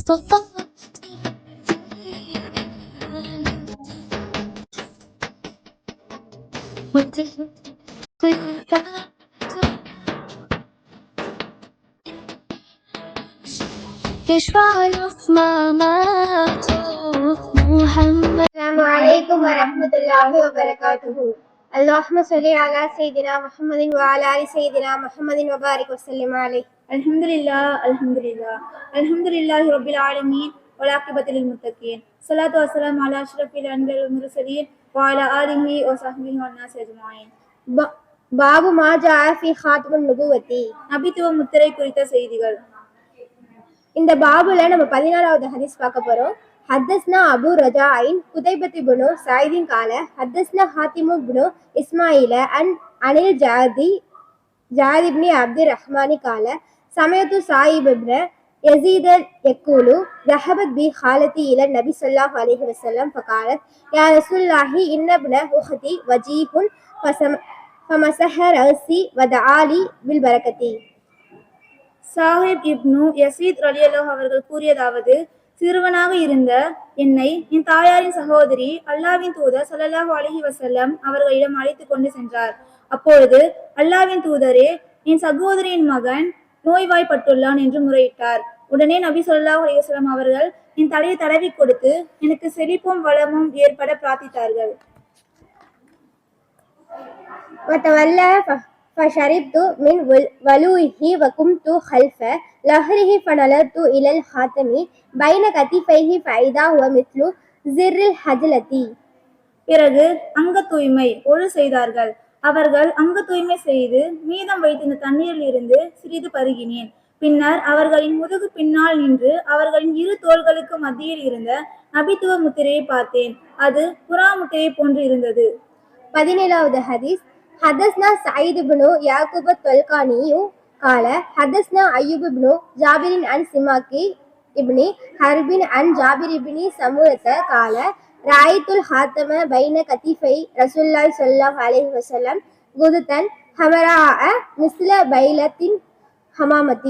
استطعت يشفع الأصنامات محمد. السلام عليكم ورحمة الله وبركاته. اللهم صل على سيدنا محمد وعلى آل سيدنا محمد وبارك وسلم عليه. الحمد لله الحمد لله الحمد لله رب العالمين والعاقبة للمتقين. الصلاة والسلام على أشرف الأنبياء والمرسلين وعلى آله وصحبه والناس أجمعين. பாபு மா ஜாஅ ஃபீ ஹாத்திமுன் நுபுவத்தி. நபித்துவ முத்திரை குறித்த செய்திகள். இந்த பாபுல நம்ம 14வது ஹதீஸ் பார்க்க போறோம். ஹத்தஸ்னா அபு ரஜாயின் குதைபத் இப்னு சயீதின் கால ஹத்தஸ்னா ஹாத்திமு இப்னு இஸ்மாயில அனில் ஜாதி இப்னு அப்துர் ரஹ்மானி கால சமயத்து சாயிப் இப்னு யஸீத் யக்கூலு ذهبت بي خالتي الى النبي صلى الله عليه وسلم فقالت يا رسول الله ان ابن اختي وجيه فمسح رأسي ودعا لي بالبركة. சாஹிப் இப்னு யசீத் ரலியல்லாஹு அவர்கள் கூறியதாவது, சிறுவனாக இருந்த என்னை என் தாயாரின் சகோதரி அல்லாஹ்வின் தூதர் ஸல்லல்லாஹு அலைஹி வஸல்லம் அவர்களிடம் அழைத்து கொண்டு சென்றார். அப்பொழுது அல்லாஹ்வின் தூதரே, என் சகோதரியின் மகன் நோய்வாய்ப்பட்டுள்ளான் என்று முறையிட்டார். உடனே நபி ஸல்லல்லாஹு அலைஹி வஸல்லம் அவர்கள் என் தலையை தடவி கொடுத்து எனக்கு செழிப்பும் வளமும் ஏற்பட பிரார்த்தித்தார்கள். فشربت من ولوه وقمت خلف ظهره فنظرت إلى الخاتم بين كتفيه فإذا هو مثل زر الحجلة. பிறகு அங்க தூய்மை ஒழு செய்தார்கள். அவர்கள் அங்க தூய்மை செய்து மீதம் வைத்திருந்த தண்ணீரில் இருந்து சிறிது பருகினேன். பின்னர் அவர்களின் முதுகு பின்னால் நின்று அவர்களின் இரு தோள்களுக்கு மத்தியில் இருந்த நபித்துவ முத்திரையை பார்த்தேன். அது புறா முத்திரை போன்று இருந்தது. 17வது ஹதீஸ். حدثنا سعيد بن يعقوب الطلقاني قال حدثنا أيوب بن جابر عن سماك ابن حرب عن جابر بن سمرة قال رأيت الخاتم بين كتفي رسول الله صلى الله عليه وسلم غدة حمراء مثل بيلة حمامة.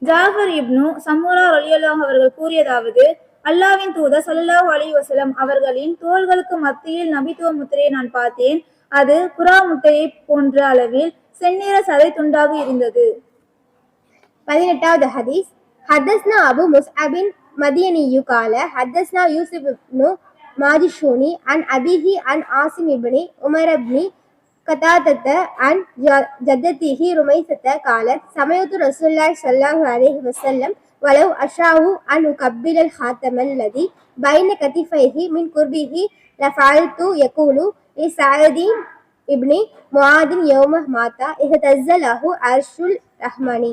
ஜாஃபர் இப்னு சமுரா ரலியல்லாஹு அவர்கள் கூறியதாவது, அல்லாஹ்வின் தூதர் ஸல்லல்லாஹு அலைஹி வஸல்லம் அவர்களின் தோள்களுக்கு மத்தியில் நபித்துவ முத்திரையை நான் பார்த்தேன். அது புறா முட்டையை போன்ற அளவில் செந்நிற சதை துண்டாக இருந்தது. 18வது ஹதீஸ். ஹதஸ்னா அபு முஸ்அபின் மதியனியு கால ஹதஸ்னா யூசுப் இப்னு மாஜிஷூனி அன் அபிஹி அன் ஆசிம் இப்னி உமர் இப்னி கதாதத அன் ஜத்ததிஹி ருமைசத காலத் சமயத்து ரசூலுல்லாஹி ஸல்லல்லாஹு அலைஹி வஸல்லம் வலவ் அஷாஹு அன் உகப்பிலல் ஹாத்தமல் லதி பைன கதிஃபைஹி மின் குர்பிஹி லஃபஅல்து யகூலு இஸ்ஸாதின் இப்னி முஆதின் யௌம மாதா இஹ்தஸலஹு அர்ஷுல் ரஹ்மானி.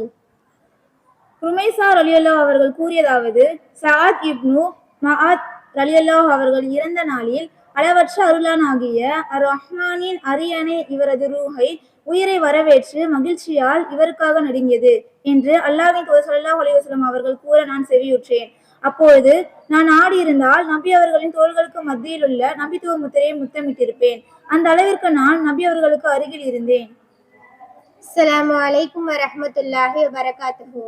ருமைசா ரலியல்லாஹு அவர்கள் கூறியதாவது, சஅத் இப்னு முஆத் ரலியல்லாஹு அவர்கள் இறந்த நாளில் அளவற்ற அருளானாகிய அர் ரஹ்மானின் அரியணை இவரது ரூஹை உயிரை வரவேற்று மகிழ்ச்சியால் இவருக்காக நடுங்கியது என்று அல்லாஹ்வின் தூதர் ஸல்லல்லாஹு அலைஹி வஸல்லம் அவர்கள் கூற நான் செவியுற்றேன். அப்பொழுது நான் ஆடியிருந்தால் நபி அவர்களின் தோள்களுக்கு மத்தியில் உள்ள நபித்துவ முத்திரையை முத்தமிட்டிருப்பேன். அந்த அளவிற்கு நான் நபி அவர்களுக்கு அருகில் இருந்தேன். அஸ்ஸலாமு அலைக்கும் வரஹ்மத்துல்லாஹி வபரகாத்துஹு.